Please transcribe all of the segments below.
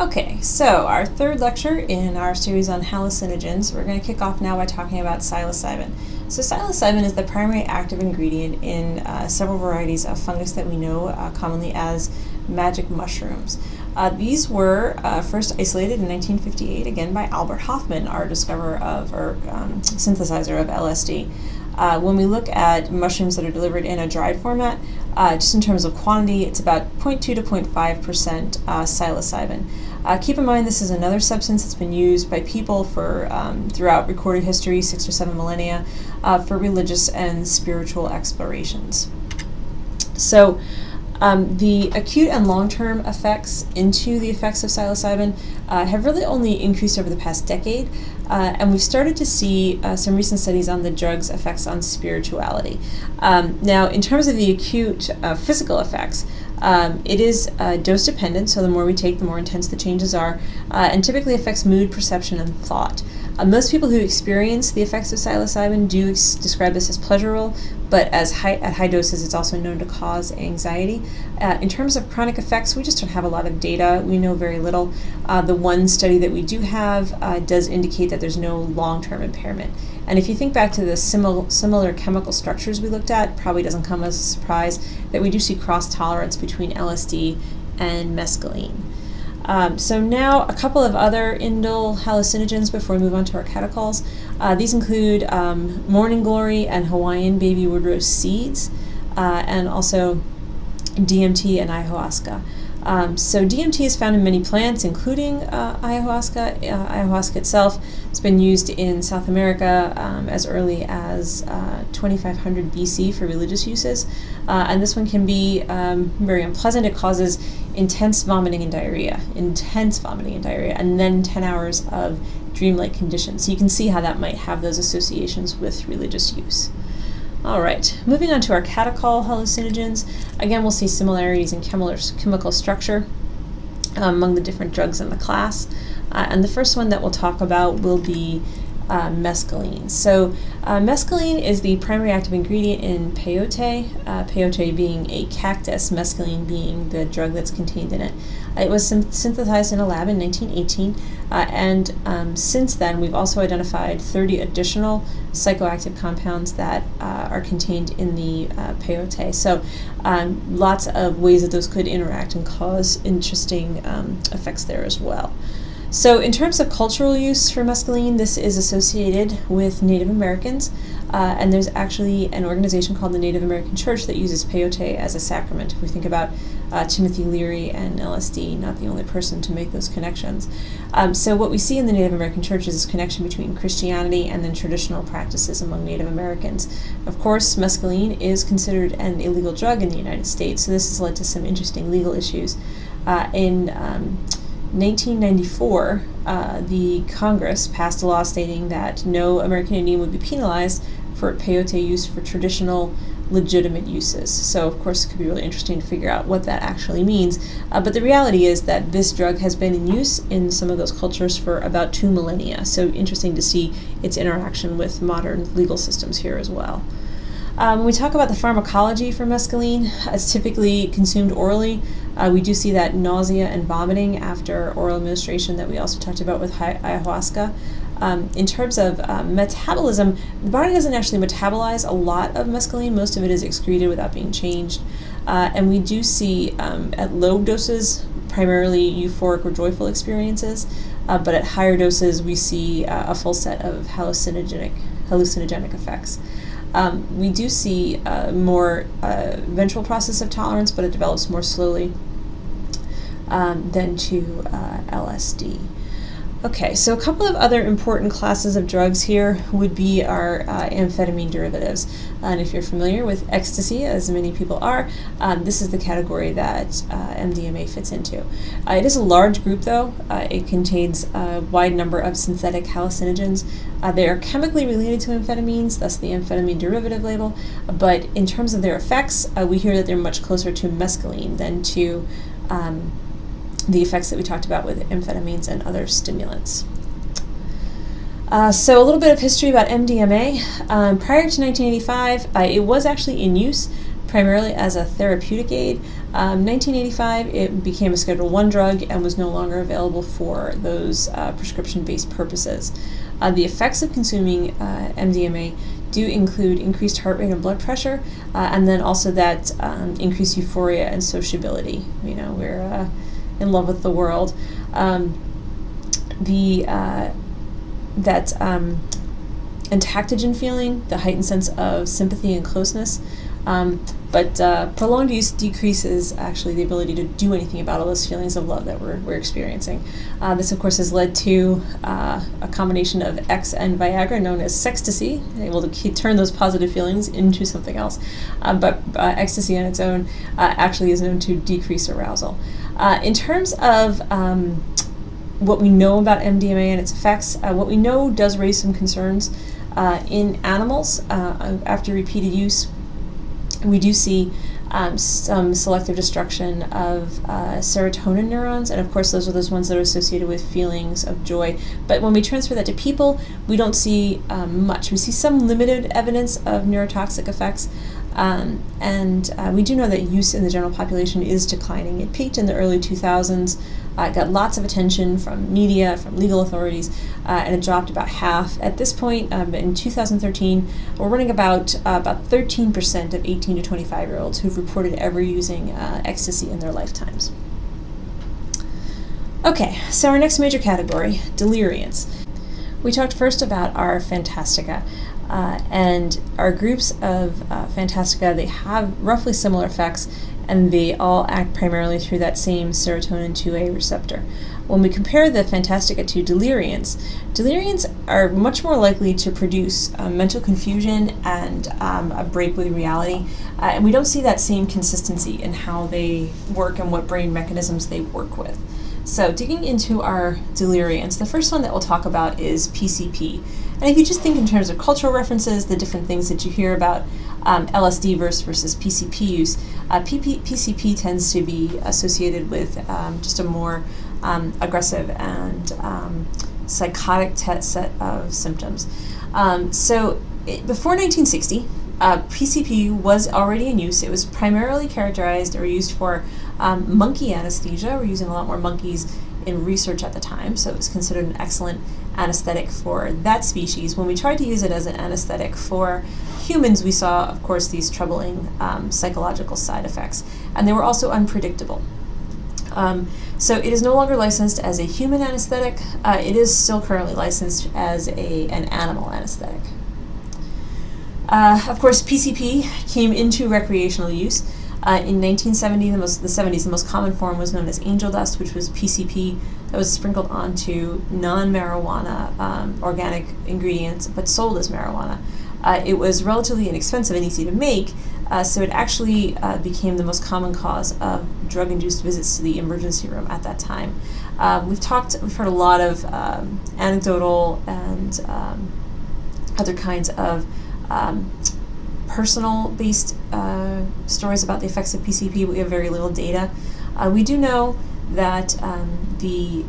Okay, so our third lecture in our series on hallucinogens, we're going to kick off now by talking about psilocybin. So psilocybin is the primary active ingredient in several varieties of fungus that we know commonly as magic mushrooms. These were first isolated in 1958, again by Albert Hofmann, our discoverer of, or synthesizer of LSD. When we look at mushrooms that are delivered in a dried format, just in terms of quantity, it's about 0.2 to 0.5% psilocybin. Keep in mind this is another substance that's been used by people for throughout recorded history, 6 or 7 millennia, for religious and spiritual explorations. So the acute and long-term effects into the effects of psilocybin have really only increased over the past decade, and we've started to see some recent studies on the drug's effects on spirituality. Now, in terms of the acute physical effects, it is dose-dependent, so the more we take, the more intense the changes are, and typically affects mood, perception, and thought. Most people who experience the effects of psilocybin do describe this as pleasurable, but at high doses it's also known to cause anxiety. In terms of chronic effects, we just don't have a lot of data. We know very little. The one study that we do have does indicate that there's no long-term impairment. And if you think back to the similar chemical structures we looked at, it probably doesn't come as a surprise that we do see cross-tolerance between LSD and mescaline. So now a couple of other indole hallucinogens before we move on to our catechol. These include morning glory and Hawaiian baby woodrose seeds, and also DMT and ayahuasca. So DMT is found in many plants, including ayahuasca. Ayahuasca itself has been used in South America as early as 2500 BC for religious uses. And this one can be very unpleasant. It causes intense vomiting and diarrhea, and then 10 hours of dreamlike conditions. So you can see how that might have those associations with religious use. All right, moving on to our catechol hallucinogens. Again, we'll see similarities in chemical structure among the different drugs in the class. And the first one that we'll talk about will be mescaline. So mescaline is the primary active ingredient in peyote, peyote being a cactus, mescaline being the drug that's contained in it. It was synthesized in a lab in 1918, and since then we've also identified 30 additional psychoactive compounds that are contained in the peyote. So lots of ways that those could interact and cause interesting effects there as well. So in terms of cultural use for mescaline, this is associated with Native Americans, and there's actually an organization called the Native American Church that uses peyote as a sacrament. If we think about Timothy Leary and LSD, not the only person to make those connections. So what we see in the Native American Church is this connection between Christianity and then traditional practices among Native Americans. Of course, mescaline is considered an illegal drug in the United States, so this has led to some interesting legal issues. In 1994, the Congress passed a law stating that no American Indian would be penalized for peyote use for traditional legitimate uses. So of course it could be really interesting to figure out what that actually means. But the reality is that this drug has been in use in some of those cultures for about 2 millennia. So interesting to see its interaction with modern legal systems here as well. When we talk about the pharmacology for mescaline, it's typically consumed orally. We do see that nausea and vomiting after oral administration that we also talked about with ayahuasca. In terms of metabolism, the body doesn't actually metabolize a lot of mescaline. Most of it is excreted without being changed. And we do see at low doses primarily euphoric or joyful experiences, but at higher doses we see a full set of hallucinogenic effects. We do see more ventral process of tolerance, but it develops more slowly than to LSD. Okay, so a couple of other important classes of drugs here would be our amphetamine derivatives. And if you're familiar with ecstasy, as many people are, this is the category that MDMA fits into. It is a large group though. It contains a wide number of synthetic hallucinogens. They are chemically related to amphetamines, thus the amphetamine derivative label, but in terms of their effects, we hear that they're much closer to mescaline than to the effects that we talked about with amphetamines and other stimulants. So a little bit of history about MDMA. Prior to 1985, it was actually in use primarily as a therapeutic aid. 1985, it became a Schedule I drug and was no longer available for those prescription-based purposes. The effects of consuming MDMA do include increased heart rate and blood pressure, and then also that increased euphoria and sociability. You know, we're in love with the world. Entactogen feeling, the heightened sense of sympathy and closeness, but prolonged use decreases actually the ability to do anything about all those feelings of love that we're experiencing. This, of course, has led to a combination of X and Viagra known as sextasy, able to turn those positive feelings into something else. But ecstasy on its own actually is known to decrease arousal. In terms of what we know about MDMA and its effects, what we know does raise some concerns. In animals, after repeated use, we do see some selective destruction of serotonin neurons, and of course those are those ones that are associated with feelings of joy. But when we transfer that to people, we don't see much. We see some limited evidence of neurotoxic effects, and we do know that use in the general population is declining. It peaked in the early 2000s, got lots of attention from media, from legal authorities, and it dropped about half. At this point, in 2013, we're running about 13% of 18 to 25-year-olds who've reported ever using ecstasy in their lifetimes. Okay, so our next major category, deliriants. We talked first about our Fantastica, and our groups of Fantastica, they have roughly similar effects, and they all act primarily through that same serotonin 2A receptor. When we compare the Fantastica to deliriants, deliriants are much more likely to produce mental confusion and a break with reality, and we don't see that same consistency in how they work and what brain mechanisms they work with. So digging into our deliriants, the first one that we'll talk about is PCP. And if you just think in terms of cultural references, the different things that you hear about LSD versus PCP use, PCP tends to be associated with just a more aggressive and psychotic set of symptoms. Before 1960, PCP was already in use. It was primarily characterized or used for monkey anesthesia. We're using a lot more monkeys in research at the time, so it was considered an excellent anesthetic for that species. When we tried to use it as an anesthetic for humans, we saw, of course, these troubling psychological side effects, and they were also unpredictable. So it is no longer licensed as a human anesthetic. It is still currently licensed as an animal anesthetic. Of course, PCP came into recreational use. In 1970, the most common form was known as angel dust, which was PCP that was sprinkled onto non-marijuana organic ingredients, but sold as marijuana. It was relatively inexpensive and easy to make, so it actually became the most common cause of drug-induced visits to the emergency room at that time. We've heard a lot of anecdotal and other kinds of personal-based stories about the effects of PCP, but we have very little data. We do know that the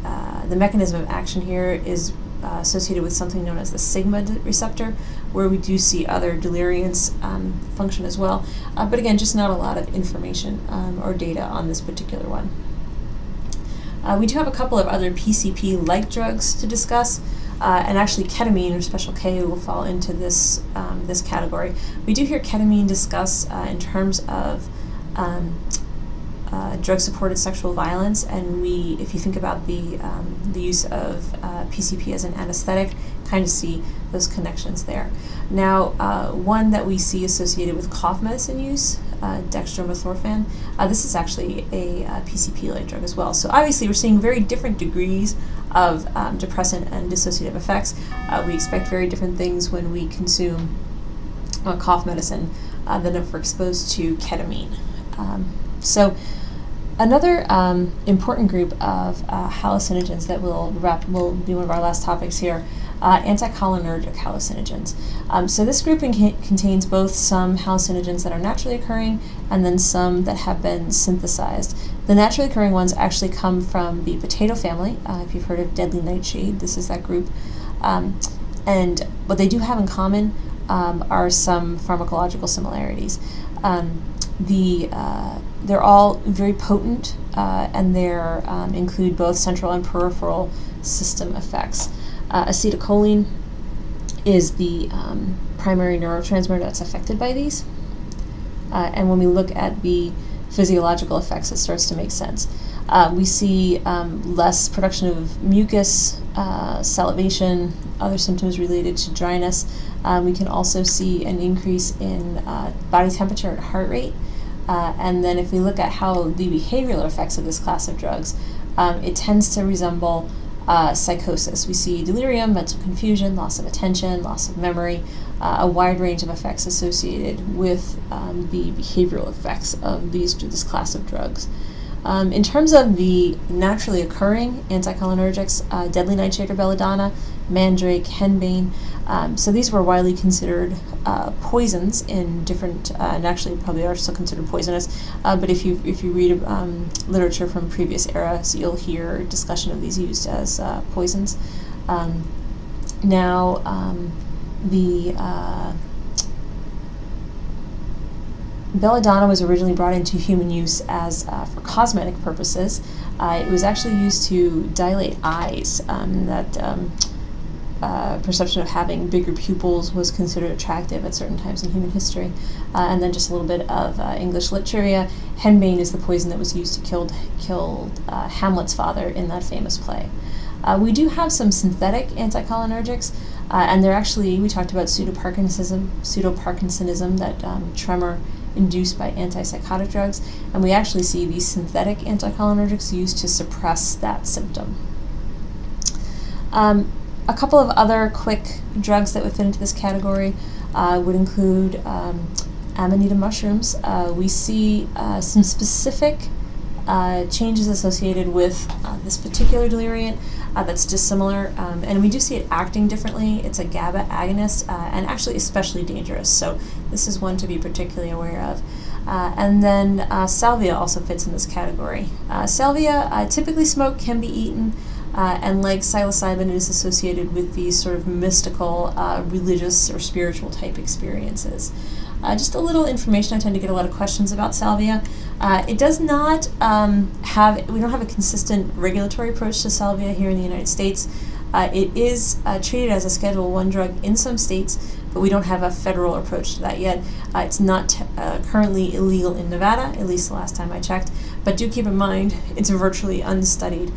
mechanism of action here is associated with something known as the sigma receptor, where we do see other deliriants function as well. But again, just not a lot of information or data on this particular one. We do have a couple of other PCP-like drugs to discuss. And actually ketamine, or special K, will fall into this category. We do hear ketamine discussed in terms of drug-supported sexual violence, and if you think about the use of PCP as an anesthetic, kind of see those connections there. Now, one that we see associated with cough medicine use, dextromethorphan, this is actually a PCP-like drug as well. So obviously we're seeing very different degrees of depressant and dissociative effects. We expect very different things when we consume cough medicine than if we're exposed to ketamine. So another important group of hallucinogens that will be one of our last topics here, anticholinergic hallucinogens. So this grouping contains both some hallucinogens that are naturally occurring and then some that have been synthesized. The naturally occurring ones actually come from the potato family. If you've heard of deadly nightshade, this is that group. And what they do have in common are some pharmacological similarities. they're all very potent, and they include both central and peripheral system effects. Acetylcholine is the primary neurotransmitter that's affected by these. And when we look at the physiological effects, it starts to make sense. We see less production of mucus, salivation, other symptoms related to dryness. We can also see an increase in body temperature and heart rate. And then if we look at how the behavioral effects of this class of drugs, it tends to resemble psychosis. We see delirium, mental confusion, loss of attention, loss of memory, a wide range of effects associated with the behavioral effects of this class of drugs. In terms of the naturally occurring anticholinergics, deadly nightshade or belladonna, mandrake, henbane, so these were widely considered poisons in different, and actually probably are still considered poisonous, but if you read literature from previous eras, you'll hear discussion of these used as poisons. Belladonna was originally brought into human use as for cosmetic purposes. It was actually used to dilate eyes. Perception of having bigger pupils was considered attractive at certain times in human history. And then just a little bit of English lit trivia. Henbane is the poison that was used to kill Hamlet's father in that famous play. We do have some synthetic anticholinergics, and they're actually, we talked about pseudoparkinsonism, that tremor induced by antipsychotic drugs, and we actually see these synthetic anticholinergics used to suppress that symptom. A couple of other quick drugs that would fit into this category would include amanita mushrooms. We see some specific changes associated with this particular deliriant that's dissimilar, and we do see it acting differently. It's a GABA agonist, and actually especially dangerous, so this is one to be particularly aware of. And then salvia also fits in this category. Salvia, typically smoked, can be eaten, and like psilocybin, it is associated with these sort of mystical, religious or spiritual type experiences. Just a little information, I tend to get a lot of questions about salvia. It does not we don't have a consistent regulatory approach to salvia here in the United States. It is treated as a Schedule I drug in some states, but we don't have a federal approach to that yet. It's not currently illegal in Nevada, at least the last time I checked, but do keep in mind it's virtually unstudied.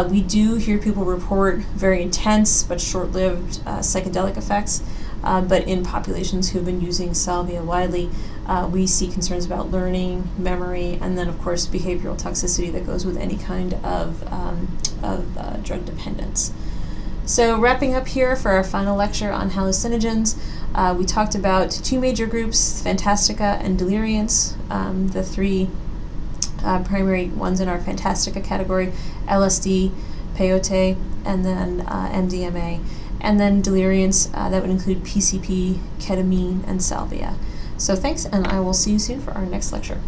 We do hear people report very intense but short-lived psychedelic effects, but in populations who've been using salvia widely, we see concerns about learning, memory, and then of course behavioral toxicity that goes with any kind of drug dependence. So wrapping up here for our final lecture on hallucinogens, we talked about two major groups, Fantastica and Deliriants, the three primary ones in our Fantastica category, LSD, peyote, and then MDMA. And then deliriants, that would include PCP, ketamine, and salvia. So thanks, and I will see you soon for our next lecture.